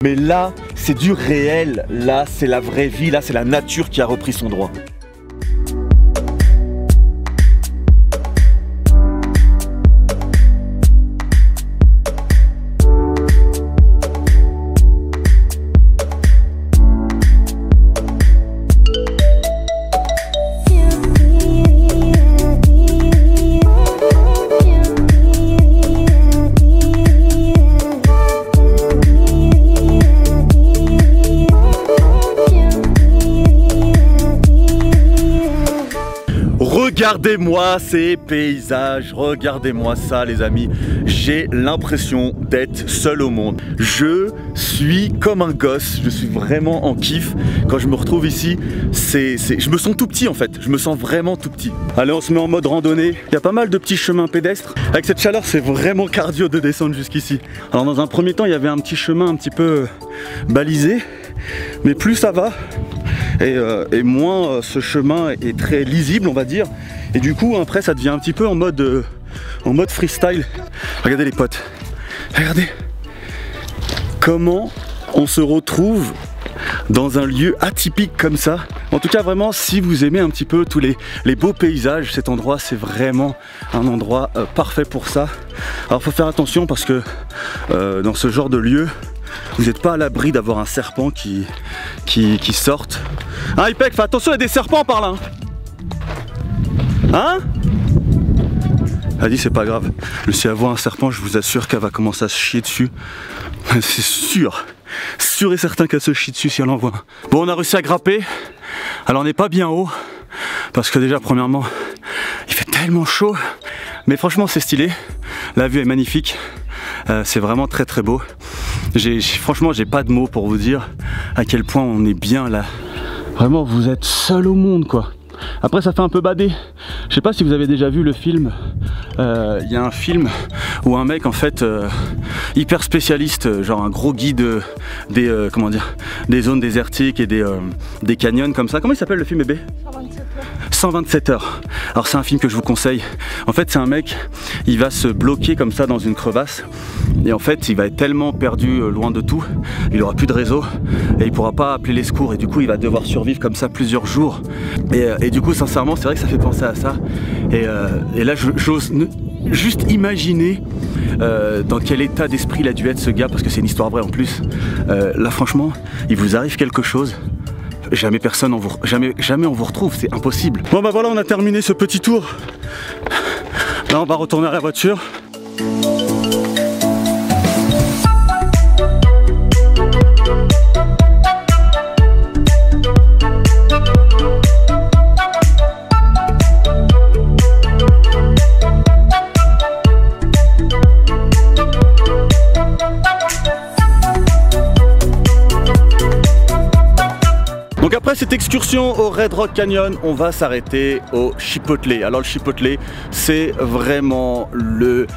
Mais là, c'est du réel, là c'est la vraie vie, là c'est la nature qui a repris son droit. Regardez-moi ces paysages, regardez-moi ça les amis, j'ai l'impression d'être seul au monde. Je suis comme un gosse, je suis vraiment en kiff. Quand je me retrouve ici, je me sens tout petit en fait, je me sens vraiment tout petit. Allez, on se met en mode randonnée, il y a pas mal de petits chemins pédestres. Avec cette chaleur, c'est vraiment cardio de descendre jusqu'ici. Alors dans un premier temps, il y avait un petit chemin un petit peu balisé, mais plus ça va, et moins ce chemin est très lisible on va dire, et du coup après ça devient un petit peu en mode freestyle. Regardez les potes, regardez comment on se retrouve dans un lieu atypique comme ça. En tout cas vraiment, si vous aimez un petit peu tous les beaux paysages, cet endroit c'est vraiment un endroit parfait pour ça. Alors faut faire attention parce que dans ce genre de lieu, vous n'êtes pas à l'abri d'avoir un serpent qui sorte. Hein Ipek, fais attention, il y a des serpents par là. Hein? Elle dit c'est pas grave. Si elle voit un serpent, je vous assure qu'elle va commencer à se chier dessus. C'est sûr. Sûr et certain qu'elle se chie dessus si elle en voit un. Bon, on a réussi à grimper. Alors on n'est pas bien haut. Parce que déjà premièrement, il fait tellement chaud. Mais franchement c'est stylé. La vue est magnifique. C'est vraiment très très beau. Franchement j'ai pas de mots pour vous dire à quel point on est bien là. Vraiment vous êtes seul au monde quoi. Après ça fait un peu badé. Je sais pas si vous avez déjà vu le film. Il y a un film où un mec en fait hyper spécialiste, genre un gros guide des comment dire, des zones désertiques et des canyons comme ça. Comment il s'appelle le film bébé? 127 heures. Alors c'est un film que je vous conseille. En fait c'est un mec, il va se bloquer comme ça dans une crevasse et en fait il va être tellement perdu loin de tout, il aura plus de réseau et il pourra pas appeler les secours et du coup il va devoir survivre comme ça plusieurs jours et du coup sincèrement c'est vrai que ça fait penser à ça et là j'ose juste imaginer dans quel état d'esprit il a dû être ce gars parce que c'est une histoire vraie en plus. Là franchement il vous arrive quelque chose, jamais on vous retrouve, c'est impossible. Bon bah voilà, on a terminé ce petit tour. Là on va retourner à la voiture. Donc après cette excursion au Red Rock Canyon, on va s'arrêter au Chipotle. Alors le Chipotle, c'est vraiment le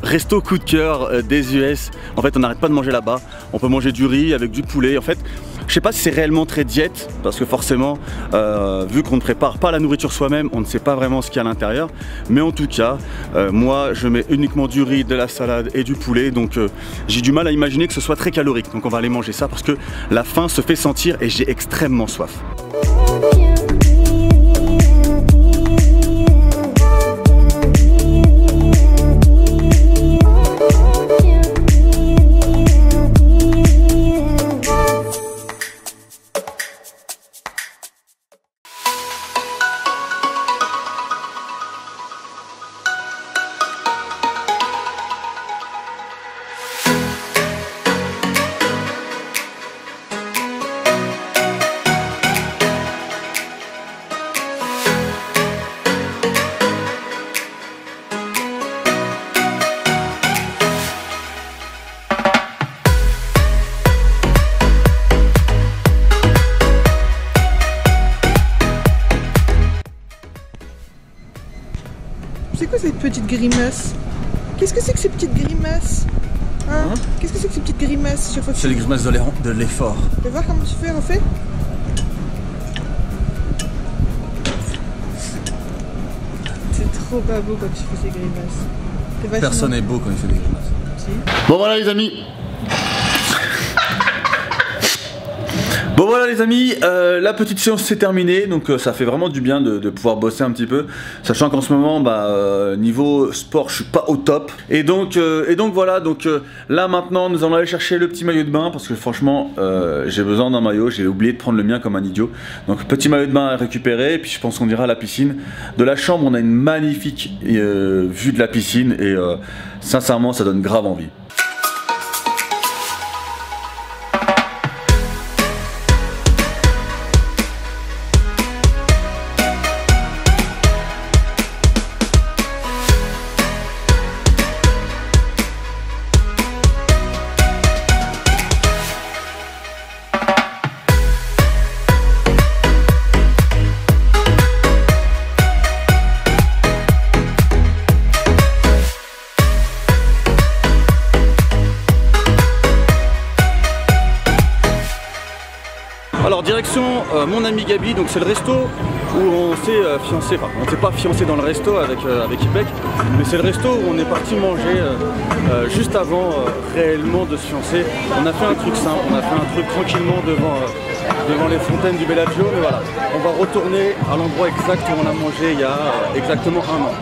resto coup de cœur des US. En fait, on n'arrête pas de manger là-bas. On peut manger du riz avec du poulet. En fait, je sais pas si c'est réellement très diète, parce que forcément, vu qu'on ne prépare pas la nourriture soi-même, on ne sait pas vraiment ce qu'il y a à l'intérieur. Mais en tout cas, moi, je mets uniquement du riz, de la salade et du poulet. Donc j'ai du mal à imaginer que ce soit très calorique. Donc on va aller manger ça parce que la faim se fait sentir et j'ai extrêmement soif. C'est quoi cette petite grimace? Qu'est-ce que c'est que ces petites grimaces? Hein? Qu'est-ce que c'est que ces petites grimaces sur votre... C'est les grimaces de l'effort. Tu vas voir comment tu fais, refais. C'est trop pas beau quand tu fais ces grimaces. Personne n'est beau quand il fait des grimaces. Si. Bon voilà les amis. Bon voilà les amis, la petite séance s'est terminée, donc ça fait vraiment du bien de pouvoir bosser un petit peu, sachant qu'en ce moment niveau sport je suis pas au top. Et donc voilà, là maintenant nous allons aller chercher le petit maillot de bain parce que franchement j'ai besoin d'un maillot, j'ai oublié de prendre le mien comme un idiot. Donc petit maillot de bain à récupérer et puis je pense qu'on ira à la piscine. De la chambre on a une magnifique vue de la piscine et sincèrement ça donne grave envie. Alors direction mon ami Gabi, donc c'est le resto où on s'est fiancé, enfin on s'est pas fiancé dans le resto avec Ipek, mais c'est le resto où on est parti manger juste avant réellement de se fiancer. On a fait un truc simple, on a fait un truc tranquillement devant les fontaines du Bellagio, mais voilà, on va retourner à l'endroit exact où on a mangé il y a exactement un an.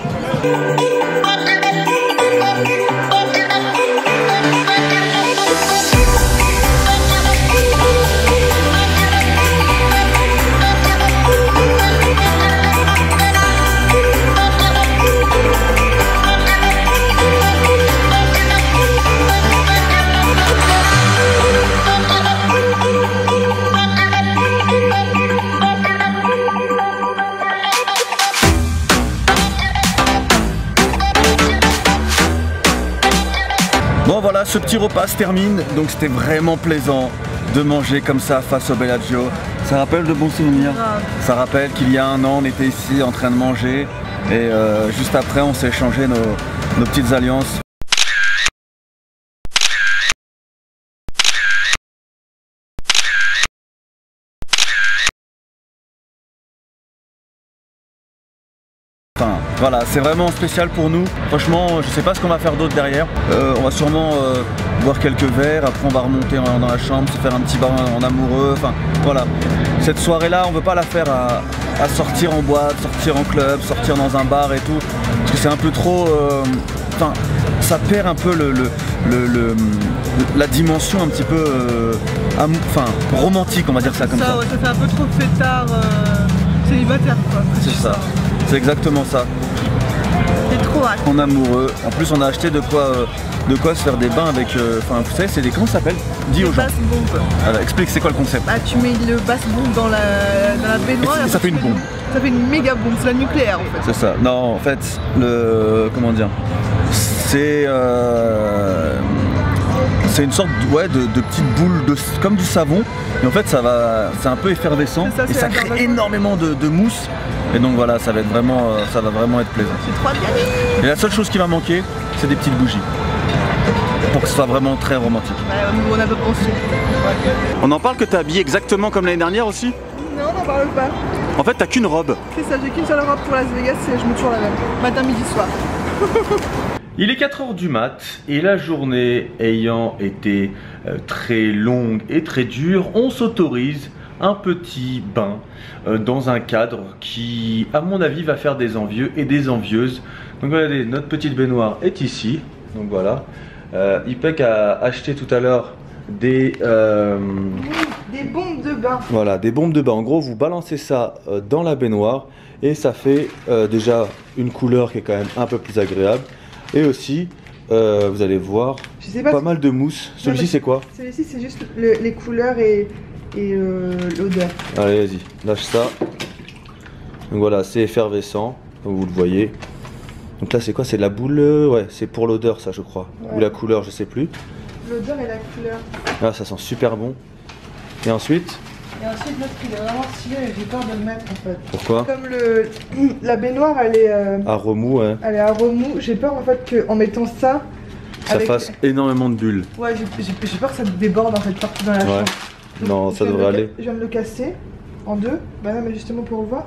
Bon voilà, ce petit repas se termine, donc c'était vraiment plaisant de manger comme ça face au Bellagio. Ça rappelle de bons souvenirs. Ça rappelle qu'il y a un an on était ici en train de manger et juste après on s'est échangé nos petites alliances. Enfin, voilà, c'est vraiment spécial pour nous. Franchement, je sais pas ce qu'on va faire d'autre derrière. On va sûrement boire quelques verres, après on va remonter dans la chambre, se faire un petit bain en amoureux. Enfin, voilà. Cette soirée-là, on veut pas la faire à sortir en boîte, sortir en club, sortir dans un bar et tout. Parce que c'est un peu trop... Enfin, ça perd un peu la dimension un petit peu romantique, on va dire ça comme ça. Ouais, ça fait un peu trop fêtard, célibataire quoi. C'est ça. C'est exactement ça. C'est trop hâte. En amoureux. En plus, on a acheté de quoi se faire des bains avec. Enfin, vous savez, c'est des. Comment ça s'appelle? Dis aux gens. Basse bombe. Alors, explique, c'est quoi le concept? Bah, tu mets le basse bombe dans la baignoire. Et ça fait une bombe. Ça fait une méga bombe. C'est la nucléaire en fait. C'est ça. Non, en fait, comment dire? C'est une sorte de petite boule comme du savon. Et en fait, c'est un peu effervescent. Et ça crée énormément de mousse. Et donc voilà, ça va vraiment être plaisant. C'est trop bien. Et la seule chose qui va manquer, c'est des petites bougies. Pour que ce soit vraiment très romantique. Ouais, on a pas pensé. On en parle que t'es habillé exactement comme l'année dernière aussi? Non, on n'en parle pas. En fait, t'as qu'une robe. C'est ça, j'ai qu'une seule robe pour Las Vegas et je mets toujours la même. Matin, midi, soir. Il est 4 h du mat et la journée ayant été très longue et très dure, on s'autorise un petit bain dans un cadre qui, à mon avis, va faire des envieux et des envieuses. Donc regardez, notre petite baignoire est ici. Donc voilà. Ipek a acheté tout à l'heure des bombes de bain. Voilà, des bombes de bain. En gros, vous balancez ça dans la baignoire et ça fait déjà une couleur qui est quand même un peu plus agréable. Et aussi, vous allez voir, pas mal de mousse. Celui-ci, c'est quoi? Celui-ci, c'est juste les couleurs et l'odeur. Allez, vas-y, lâche ça. Donc voilà, c'est effervescent, comme vous le voyez. Donc là, c'est quoi? C'est la boule? Ouais, c'est pour l'odeur, ça, je crois. Ouais. Ou la couleur, je sais plus. L'odeur et la couleur. Ah, ça sent super bon. Et ensuite? Et ensuite, l'autre, il est vraiment stylé, mais j'ai peur de le mettre, en fait. Pourquoi? Comme la baignoire, elle est... à remous, ouais. Elle est à remous. J'ai peur, en fait, qu'en mettant ça... Ça fasse énormément de bulles. Ouais, j'ai peur que ça déborde, en fait, partout dans la chambre. Donc, non, ça devrait aller. Je viens de le casser en deux. Bah non, mais justement pour le voir.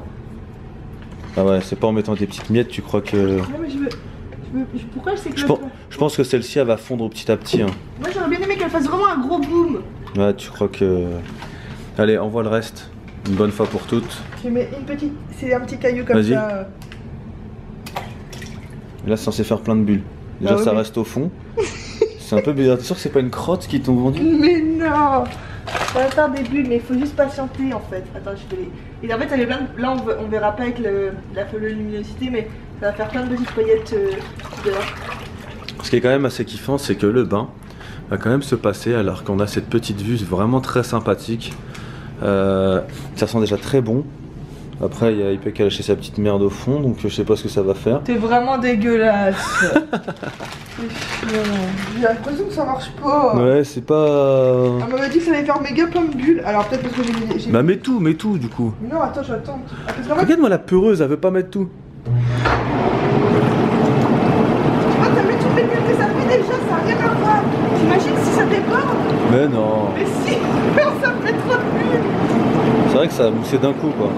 Ah ouais, c'est pas en mettant des petites miettes, tu crois que... Non, mais pourquoi je sais que... Je pense que celle-ci, elle va fondre petit à petit. Hein. Moi, j'aurais bien aimé qu'elle fasse vraiment un gros boom. Ouais, tu crois que... Allez, envoie le reste, une bonne fois pour toutes. Tu mets une petite, c'est un petit caillou comme Vas-y. ça. Là, c'est censé faire plein de bulles. Déjà, Ah oui, ça mais- reste au fond. C'est un peu bizarre. T'es sûr que c'est pas une crotte qui t'ont vendu? Mais non. Ça va faire des bulles, mais il faut juste patienter en fait. Attends, je fais les... Et en fait, ça fait plein de... là on verra pas avec la faible luminosité, mais ça va faire plein de petites paillettes dehors. Ce qui est quand même assez kiffant, c'est que le bain va quand même se passer alors qu'on a cette petite vue vraiment très sympathique. Ça sent déjà très bon. Après, il y a IP qui a lâché sa petite merde au fond, donc je sais pas ce que ça va faire. T'es vraiment dégueulasse. J'ai l'impression que ça marche pas. Ouais, c'est pas... On m'avait dit que ça allait faire méga plein de bulles. Alors peut-être parce que j'ai... Bah mets tout du coup. Non, attends, j'attends. Ah, parce qu'en fait, Regarde-moi la peureuse, elle veut pas mettre tout. ah, t'as mis toutes les bulles que ça fait déjà, ça n'a rien à voir. T'imagines si ça déborde? Mais non. Mais si, ça fait trop de bulles. C'est vrai que ça a moussé d'un coup quoi.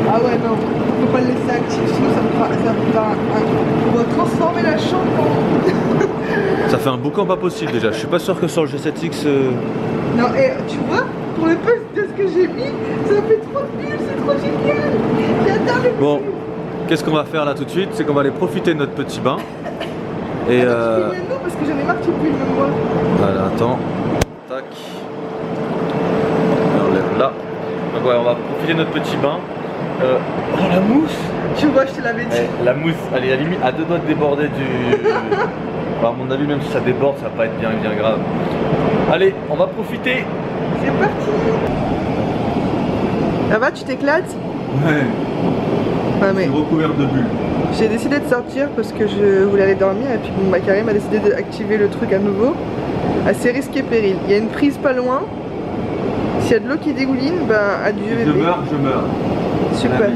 Ah ouais, non, faut pas le laisser actif, sinon on va transformer la chambre en... Ça fait un boucan pas possible déjà. Je suis pas sûr que sur le G7X... Non, et tu vois, pour le peu de ce que j'ai mis, ça fait trop de bulles, c'est trop génial. J'adore les bulles. Bon, qu'est-ce qu'on va faire là tout de suite? C'est qu'on va aller profiter de notre petit bain. Et Attends, tu filmes non, parce que j'en ai marre que tu filmes moi. Voilà, attends. Tac. On enlève là. Donc ouais, on va profiter de notre petit bain. Oh la mousse! Tu vois, je te l'avais dit. La mousse, elle est à la limite à deux doigts de déborder du... Enfin, à mon avis, même si ça déborde, ça va pas être bien grave. Allez, on va profiter. C'est parti. Ça va, tu t'éclates? Ouais, Ouais, mais recouvert de bulles. j'ai décidé de sortir parce que je voulais aller dormir et puis bon, bah, Karim a décidé d'activer le truc à nouveau. Assez risqué péril. Il y a une prise pas loin. S'il y a de l'eau qui dégouline, bah adieu Je bébé. meurs, je meurs. Super.